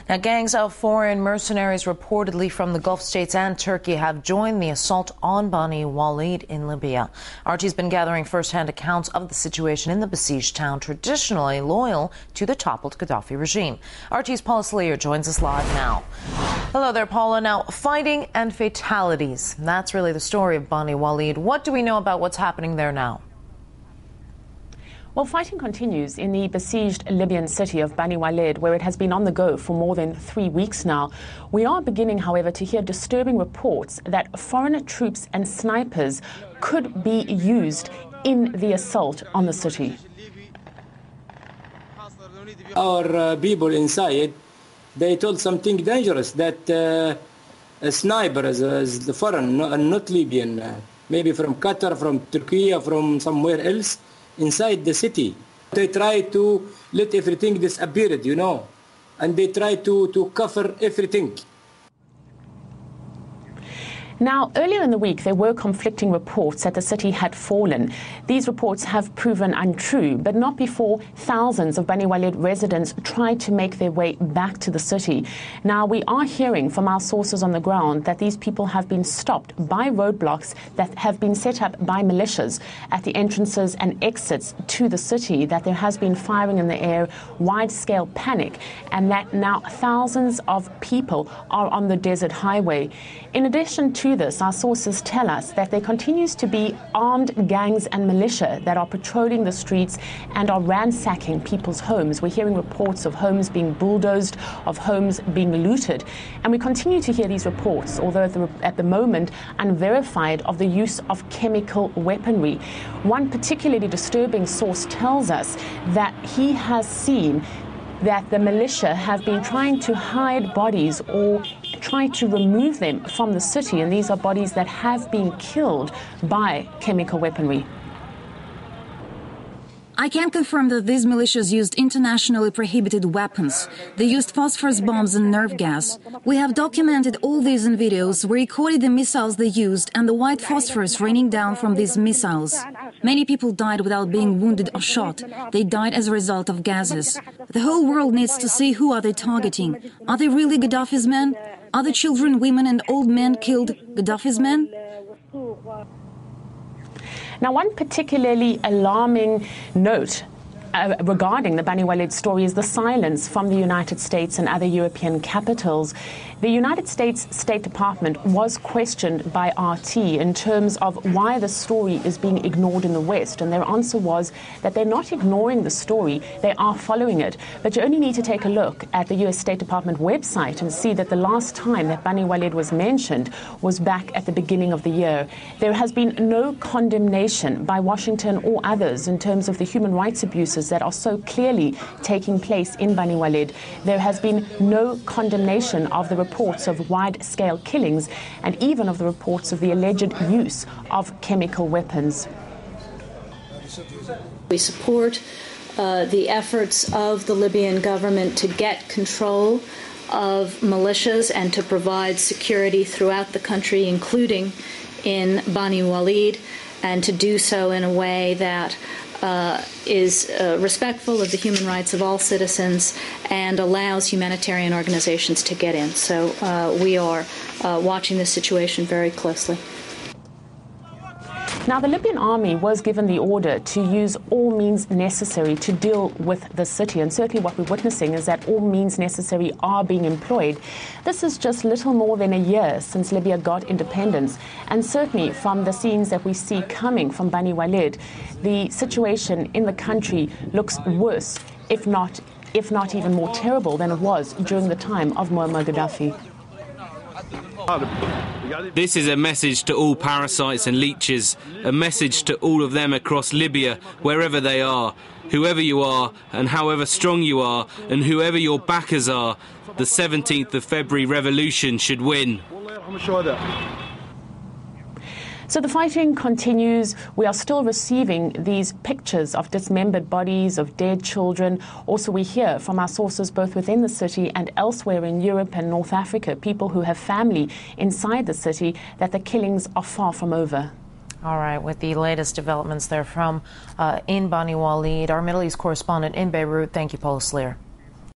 Now, gangs of foreign mercenaries reportedly from the Gulf states and Turkey have joined the assault on Beni Walid in Libya. RT's been gathering first-hand accounts of the situation in the besieged town, traditionally loyal to the toppled Gaddafi regime. RT's Paula Slayer joins us live now. Hello there, Paula. Now, fighting and fatalities. That's really the story of Beni Walid. What do we know about what's happening there now? Well, fighting continues in the besieged Libyan city of Beni Walid, where it has been on the go for more than 3 weeks now. We are beginning, however, to hear disturbing reports that foreign troops and snipers could be used in the assault on the city. Our people inside, they told something dangerous, that a sniper is the foreign, not Libyan, maybe from Qatar, from Turkey, from somewhere else, inside the city. They try to let everything disappear, you know, and they try to cover everything. Now, earlier in the week, there were conflicting reports that the city had fallen. These reports have proven untrue, but not before thousands of Beni Walid residents tried to make their way back to the city. Now, we are hearing from our sources on the ground that these people have been stopped by roadblocks that have been set up by militias at the entrances and exits to the city, that there has been firing in the air, wide-scale panic, and that now thousands of people are on the desert highway. In addition to this, our sources tell us that there continues to be armed gangs and militia that are patrolling the streets and are ransacking people's homes. We're hearing reports of homes being bulldozed, of homes being looted, and we continue to hear these reports, although at the moment unverified, of the use of chemical weaponry. One particularly disturbing source tells us that he has seen that the militia have been trying to hide bodies or try to remove them from the city, and these are bodies that have been killed by chemical weaponry. I can confirm that these militias used internationally prohibited weapons. They used phosphorus bombs and nerve gas. We have documented all these in videos. We recorded the missiles they used and the white phosphorus raining down from these missiles. Many people died without being wounded or shot. They died as a result of gases. The whole world needs to see who are they targeting. Are they really Gaddafi's men? Are the children, women and old men killed Gaddafi's men? Now, one particularly alarming note regarding the Beni Walid story is the silence from the United States and other European capitals. The United States State Department was questioned by RT in terms of why the story is being ignored in the West, and their answer was that they're not ignoring the story, they are following it. But you only need to take a look at the US State Department website and see that the last time that Beni Walid was mentioned was back at the beginning of the year. There has been no condemnation by Washington or others in terms of the human rights abuses that are so clearly taking place in Beni Walid. There has been no condemnation of the reports of wide-scale killings and even of the reports of the alleged use of chemical weapons. We support the efforts of the Libyan government to get control of militias and to provide security throughout the country, including in Beni Walid, and to do so in a way that is respectful of the human rights of all citizens and allows humanitarian organizations to get in. So we are watching this situation very closely. Now, the Libyan army was given the order to use all means necessary to deal with the city, and certainly what we're witnessing is that all means necessary are being employed. This is just little more than a year since Libya got independence, and certainly from the scenes that we see coming from Beni Walid, the situation in the country looks worse, if not even more terrible than it was during the time of Muammar Gaddafi. This is a message to all parasites and leeches, a message to all of them across Libya, wherever they are, whoever you are and however strong you are and whoever your backers are, the 17th of February revolution should win. So the fighting continues. We are still receiving these pictures of dismembered bodies, of dead children. Also, we hear from our sources both within the city and elsewhere in Europe and North Africa, people who have family inside the city, that the killings are far from over. All right, with the latest developments there from in Beni Walid, our Middle East correspondent in Beirut. Thank you, Paula Slayer.